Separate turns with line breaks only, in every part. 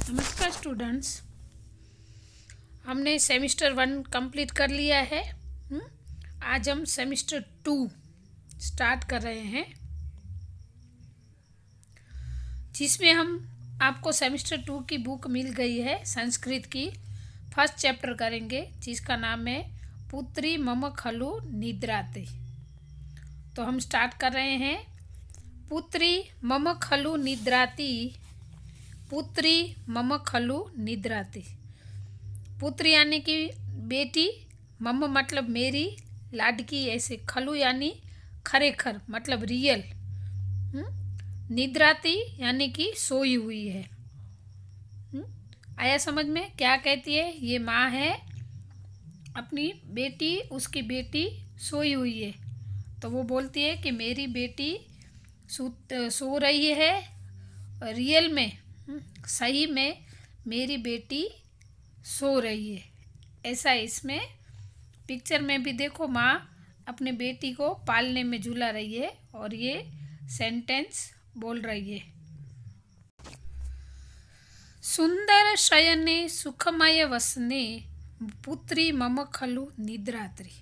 नमस्कार स्टूडेंट्स, हमने semester 1 complete कर लिया है। आज हम सेमेस्टर 2 स्टार्ट कर रहे हैं, जिसमें हम आपको सेमेस्टर 2 की बुक मिल गई है। संस्कृत की फर्स्ट चैप्टर करेंगे, जिसका नाम है पुत्री मम खलु निद्राति। तो हम स्टार्ट कर रहे हैं। पुत्री मम खलु निद्राति, पुत्री मम खलु निद्राति। पुत्री यानी कि बेटी, मम मतलब मेरी, लाडकी ऐसे, खलु यानी खरेखर मतलब रियल, निद्राति यानी कि सोई हुई है। आया समझ में? क्या कहती है? ये माँ है, अपनी बेटी, उसकी बेटी सोई हुई है, तो वो बोलती है कि मेरी बेटी सो रही है। रियल में, सही में मेरी बेटी सो रही है, ऐसा इसमें पिक्चर में भी देखो। माँ अपने बेटी को पालने में झूला रही है और ये सेंटेंस बोल रही है। सुंदर शयने सुखमय वसने, पुत्री मम खलु निद्रात्री।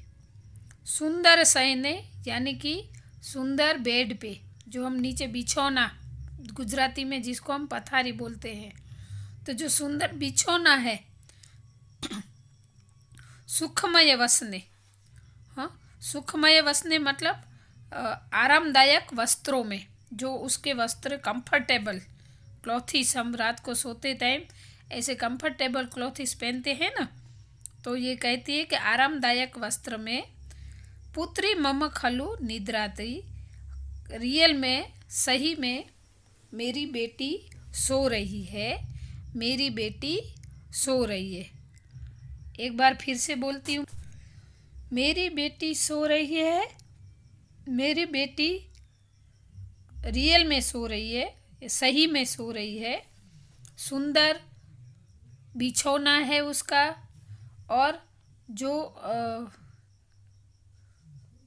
सुंदर शयने यानी कि सुंदर बेड पे, जो हम नीचे बिछौना, गुजराती में जिसको हम पथारी बोलते हैं, तो जो सुंदर बिछौना है, सुखमय वसने। हाँ, सुखमय वसने मतलब आरामदायक वस्त्रों में, जो उसके वस्त्र कंफर्टेबल क्लॉथिस, हम रात को सोते टाइम ऐसे कंफर्टेबल क्लॉथिस पहनते हैं ना, तो ये कहती है कि आरामदायक वस्त्र में पुत्री मम खलु निद्राति, रियल में, सही में मेरी बेटी सो रही है, मेरी बेटी सो रही है। एक बार फिर से बोलती हूँ, मेरी बेटी सो रही है, मेरी बेटी रियल में सो रही है, सही में सो रही है। सुंदर बिछौना है उसका, और जो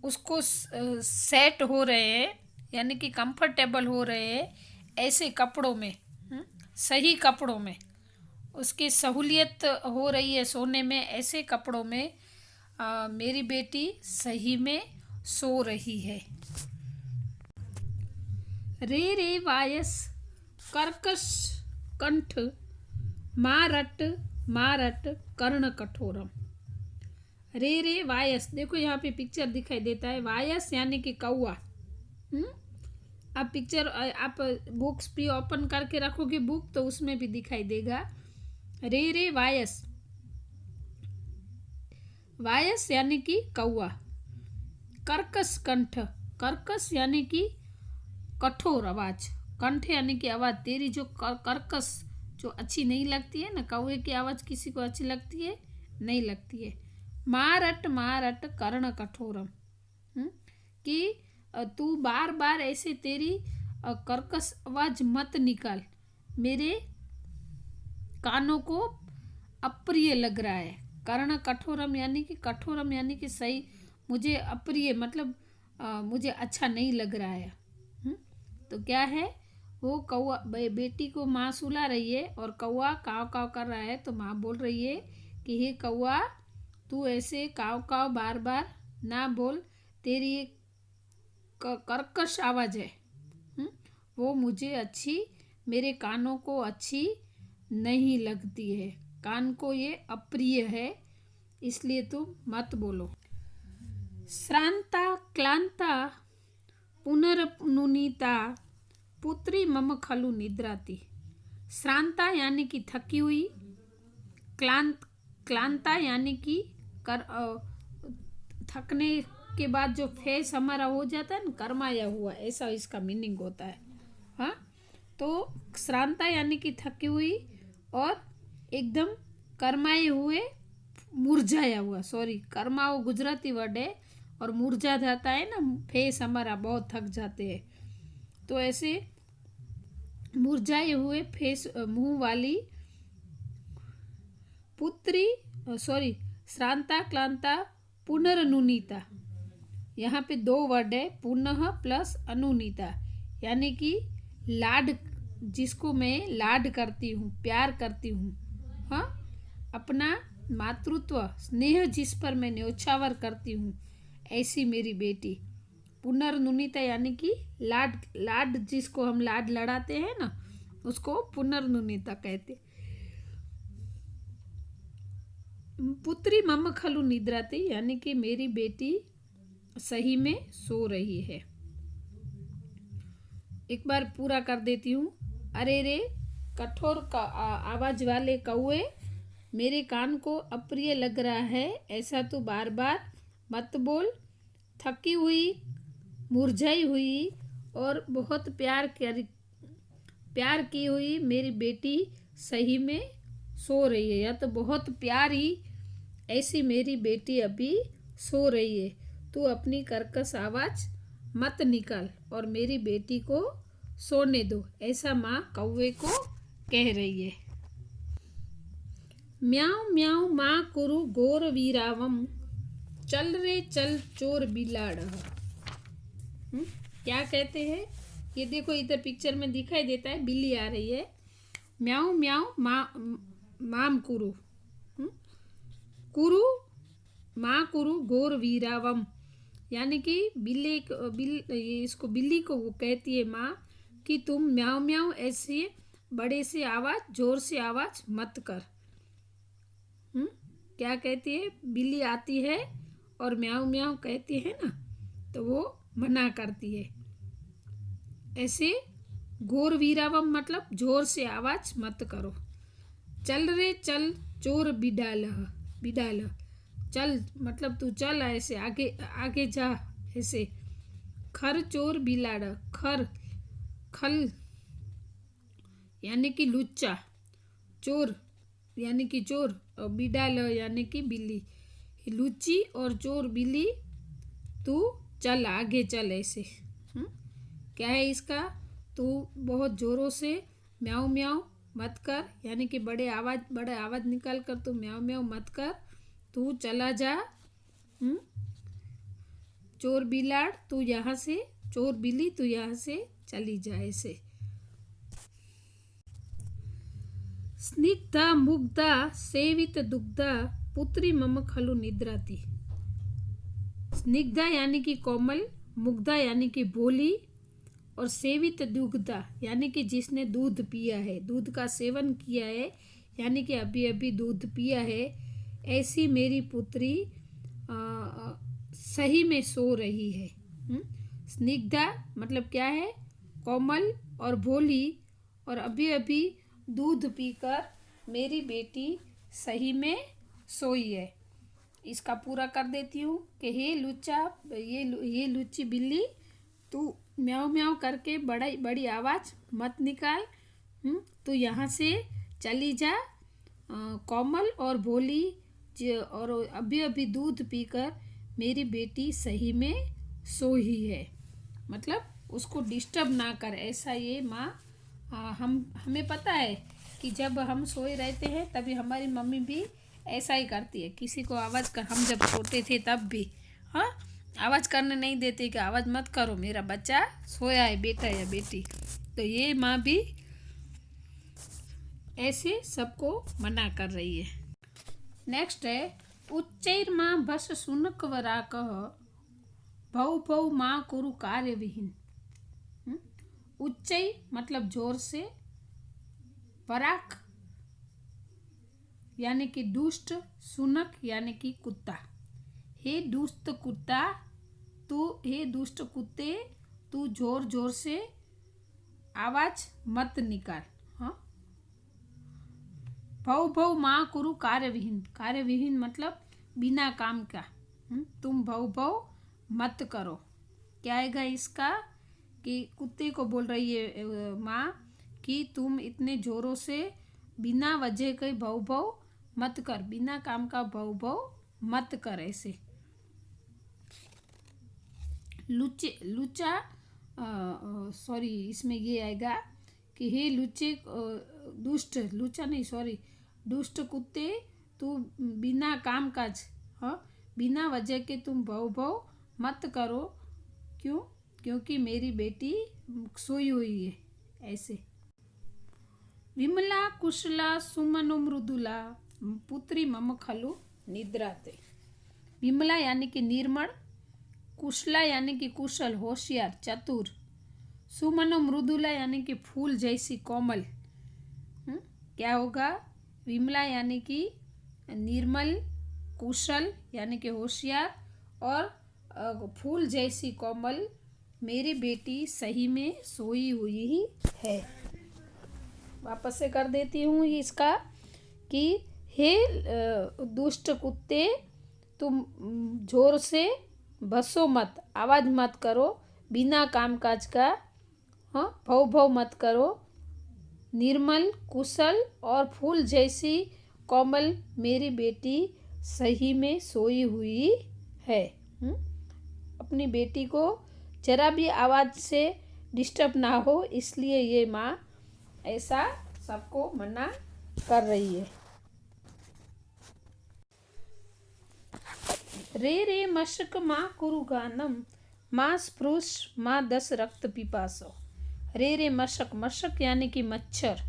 उसको सेट हो रहे हैं, यानी कि कंफर्टेबल हो रहे हैं ऐसे कपड़ों में, सही कपड़ों में, उसकी सहूलियत हो रही है सोने में, ऐसे कपड़ों में मेरी बेटी सही में सो रही है। रे रे वायस कर्कश कंठ, मारट मारट कर्ण कठोरम। रे रे वायस, देखो यहाँ पे पिक्चर दिखाई देता है, वायस यानी कि कौआ। आप पिक्चर, आप बुक्स भी ओपन करके रखोगे बुक, तो उसमें भी दिखाई देगा। रे रे वायस, वायस यानी कि कौआ। कर्कश कंठ, कर्कश यानी कि कठोर आवाज, कंठ यानी कि आवाज तेरी जो कर्कश, जो अच्छी नहीं लगती है ना, कौए की आवाज किसी को अच्छी लगती है? नहीं लगती है। मारट मारट कर्ण कठोरम, कि तू बार बार ऐसे तेरी कर्कश आवाज मत निकाल, मेरे कानों को अप्रिय लग रहा है। कर्ण कठोरम यानी कि, कठोरम यानी कि सही, मुझे अप्रिय मतलब मुझे अच्छा नहीं लग रहा है। तो क्या है, वो कौआ, बेटी को माँ सुला रही है और कौआ काव काव कर रहा है, तो माँ बोल रही है कि हे कौआ, तू ऐसे काव काव बार बार ना बोल, तेरी कर्कश आवाज़ है, वो मुझे अच्छी, मेरे कानों को अच्छी नहीं लगती है, कान को ये अप्रिय है, इसलिए तुम मत बोलो। श्रांता क्लांता पुनरनुनीता, पुत्री मम खलु निद्राति। श्रांता यानी कि थकी हुई, क्लांता यानी कि थकने के बाद जो फेस हमारा हो जाता है ना, कर्माया हुआ, ऐसा इसका मीनिंग होता है। हाँ, तो श्रांता यानी कि थकी हुई, और एकदम कर्माए हुए, मुरझाया हुआ, सॉरी, कर्माओ गुजराती वर्ड है, और मुरझा जाता है ना फेस हमारा, बहुत थक जाते हैं, तो ऐसे मुरझाए हुए फेस, मुंह वाली पुत्री, सॉरी, श्रांता क्लांता पुनरनुनीता, यहाँ पे दो वर्ड है, पुनः प्लस अनुनीता, यानी कि जिसको मैं लाड करती हूँ, प्यार करती हूँ, हाँ, अपना मातृत्व स्नेह जिस पर मैं न्योछावर करती हूँ, ऐसी मेरी बेटी। पुनर्नुनिता यानी कि लाड, लाड जिसको हम लाड लड़ाते हैं ना, उसको पुनर्नुनिता कहते। पुत्री मम खलु निद्राती यानी कि मेरी बेटी सही में सो रही है। एक बार पूरा कर देती हूँ। अरे रे कठोर का आवाज वाले कौए, मेरे कान को अप्रिय लग रहा है, ऐसा तो बार बार मत बोल। थकी हुई, मुरझाई हुई और बहुत प्यार की हुई मेरी बेटी सही में सो रही है, या तो बहुत प्यारी ऐसी मेरी बेटी अभी सो रही है। तू अपनी कर्कश आवाज मत निकाल और मेरी बेटी को सोने दो, ऐसा माँ कौवे को कह रही है। म्याऊं म्याऊं माँ कुरु गोर वीरावम, चल रे चल चोर बिलाड़। क्या कहते हैं ये देखो, इधर पिक्चर में दिखाई देता है, बिल्ली आ रही है। म्याऊं म्याऊं माम कुरु, कुरु माँ कुरु गोर वीरावम, यानी कि इसको बिल्ली को वो कहती है माँ कि तुम म्याऊं म्याऊं ऐसे बड़े से आवाज, जोर से आवाज मत कर। क्या कहती है, बिल्ली आती है और म्याऊं म्याऊं कहती है ना, तो वो मना करती है। ऐसे गोर वीरावम मतलब जोर से आवाज मत करो। चल रे चल चोर बिडाल, बिडाल चल मतलब तू चल, ऐसे आगे आगे जा ऐसे। खर चोर बिलाड़, खर खल यानी कि लुच्चा, चोर यानी कि चोर, और बिडाल यानी कि बिल्ली, लुच्ची और चोर बिल्ली, तू चल आगे चल ऐसे। क्या है इसका, तू बहुत जोरों से म्याऊं म्याऊं मत कर, यानी कि बड़े आवाज निकाल कर तू म्याऊं म्याऊं मत कर, तू चला जा। चोर बिलाड़ तू यहाँ से, चोर बिल्ली तू यहाँ से चली जा ऐसे। स्निग्धा मुग्धा सेवित दुग्धा, पुत्री मम खलु निद्राती। स्निग्धा यानी कि कोमल, मुग्धा यानी कि भोली, और सेवित दुग्धा यानी कि जिसने दूध पिया है, दूध का सेवन किया है, यानी कि अभी अभी दूध पिया है, ऐसी मेरी पुत्री सही में सो रही है। स्निग्धा मतलब क्या है, कोमल और भोली, और अभी अभी दूध पीकर मेरी बेटी सही में सोई है। इसका पूरा कर देती हूँ कि हे लुच्चा, ये लुच्ची बिल्ली, तू म्याऊं म्याऊं करके बड़ी आवाज़ मत निकाल, तू यहाँ से चली जा। कोमल और भोली और अभी अभी दूध पीकर मेरी बेटी सही में सोई है, मतलब उसको डिस्टर्ब ना कर, ऐसा ये माँ। हमें पता है कि जब हम सोए रहते हैं तभी हमारी मम्मी भी ऐसा ही करती है, किसी को आवाज़ कर, हम जब छोटे थे तब भी, हाँ, आवाज़ करने नहीं देती कि आवाज़ मत करो, मेरा बच्चा सोया है, बेटा या बेटी। तो ये माँ भी ऐसे सबको मना कर रही है। नेक्स्ट है उच्चैर माँ बस सुनक वराकः, भौ भौ माँ कुरु कार्य विहीन। उच्चै मतलब जोर से, वराक यानी कि दुष्ट, सुनक यानी कि कुत्ता। हे दुष्ट कुत्ता, हे दुष्ट कुत्ते, तू जोर जोर से आवाज मत निकाल। हाँ, भौ भौ माँ कुरु कार्यविहीन, कार्यविहीन मतलब बिना काम का, तुम भौ भौ मत करो। क्या आएगा इसका, कि कुत्ते को बोल रही है माँ कि तुम इतने जोरों से बिना वजह के भौ भौ मत कर, बिना काम का भौ भौ मत कर ऐसे। लुच्चा सॉरी, इसमें ये आएगा कि हे लुच्चे, दुष्ट, लुच्चा नहीं सॉरी, दुष्ट कुत्ते, तू बिना काम काज, हाँ, बिना वजह के तुम भौ भौ मत करो। क्यों, क्योंकि मेरी बेटी सोई हुई है ऐसे। विमला कुशला सुमनो मृदुला पुत्री मम खलु निद्राते। विमला यानी कि निर्मल, कुशला यानी कि कुशल होशियार चतुर, सुमनो मृदुला यानी कि फूल जैसी कोमल। क्या होगा? विमला यानी कि निर्मल, कुशल यानी कि होशियार और फूल जैसी कोमल मेरी बेटी सही में सोई हुई ही है। वापस से कर देती हूँ इसका कि हे दुष्ट कुत्ते, तुम जोर से बसो मत, आवाज़ मत करो, बिना कामकाज का भौ भौ मत करो। निर्मल, कुशल और फूल जैसी कोमल मेरी बेटी सही में सोई हुई है। अपनी बेटी को जरा भी आवाज़ से डिस्टर्ब ना हो, इसलिए ये माँ ऐसा सबको मना कर रही है। रे रे मशक माँ कुरु गानम, माँ स्पृश माँ दस रक्त पिपासो। रे रे मशक, मशक यानी कि मच्छर।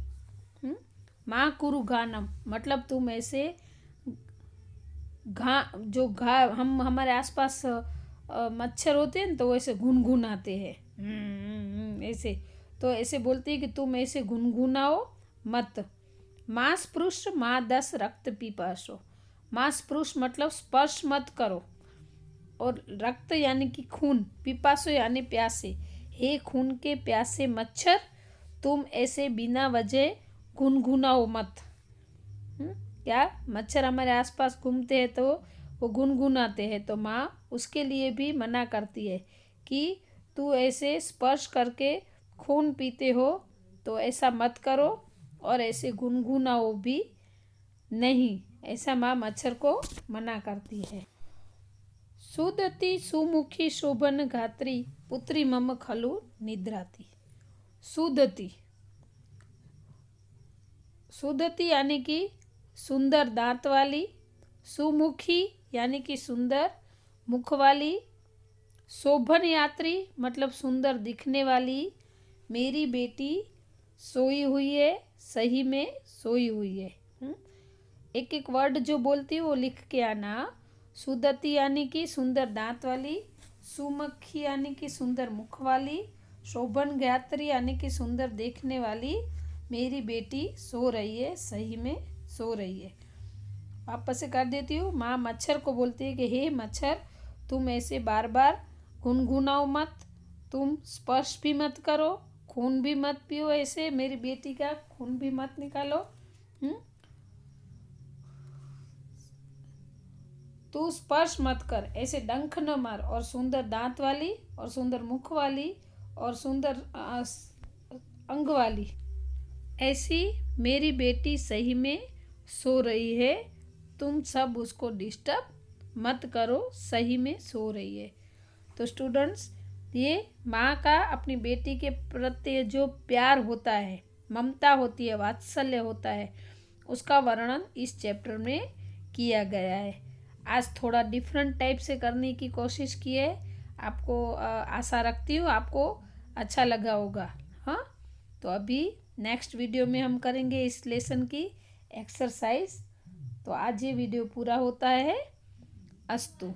माँ कुरु गानम मतलब तुम ऐसे हम हमारे आसपास मच्छर होते हैं तो ऐसे गुनगुनाते हैं ऐसे, तो ऐसे बोलते हैं कि तुम ऐसे गुनगुनाओ मत। माँ स्पृश माँ दस रक्त पिपासो। माँ स्पृश मतलब स्पर्श मत करो, और रक्त यानी कि खून, पिपासो यानी प्यासे। हे खून के प्यासे मच्छर, तुम ऐसे बिना वजह गुनगुनाओ मत। क्या मच्छर हमारे आसपास घूमते हैं तो वो गुनगुनाते हैं, तो माँ उसके लिए भी मना करती है कि तू ऐसे स्पर्श करके खून पीते हो तो ऐसा मत करो, और ऐसे गुनगुनाओ भी नहीं, ऐसा माँ मच्छर को मना करती है। सुदति सुमुखी शोभन गात्री, पुत्री मम खलु निद्राती। सुदति, सुदति यानी कि सुंदर दांत वाली, सुमुखी यानी कि सुंदर मुख वाली, शोभन यात्री मतलब सुंदर दिखने वाली मेरी बेटी सोई हुई है, सही में सोई हुई है। एक एक वर्ड जो बोलती हूँ वो लिख के आना। सुदति यानी कि सुंदर दांत वाली, सुमुखी यानी कि सुंदर मुख वाली, शोभन गात्री यानी कि सुंदर देखने वाली मेरी बेटी सो रही है, सही में सो रही है। वापस से कर देती हूँ। माँ मच्छर को बोलती है कि हे मच्छर, तुम ऐसे बार बार गुनगुनाओ मत, तुम स्पर्श भी मत करो, खून भी मत पियो, ऐसे मेरी बेटी का खून भी मत निकालो। तू स्पर्श मत कर, ऐसे डंक न मार, और सुंदर दांत वाली और सुंदर मुख वाली और सुंदर अंग वाली ऐसी मेरी बेटी सही में सो रही है, तुम सब उसको डिस्टर्ब मत करो, सही में सो रही है। तो स्टूडेंट्स, ये माँ का अपनी बेटी के प्रति जो प्यार होता है, ममता होती है, वात्सल्य होता है, उसका वर्णन इस चैप्टर में किया गया है। आज थोड़ा डिफरेंट टाइप से करने की कोशिश की है, आपको आशा रखती हूँ आपको अच्छा लगा होगा। हाँ, तो अभी नेक्स्ट वीडियो में हम करेंगे इस लेसन की एक्सरसाइज। तो आज ये वीडियो पूरा होता है। अस्तु।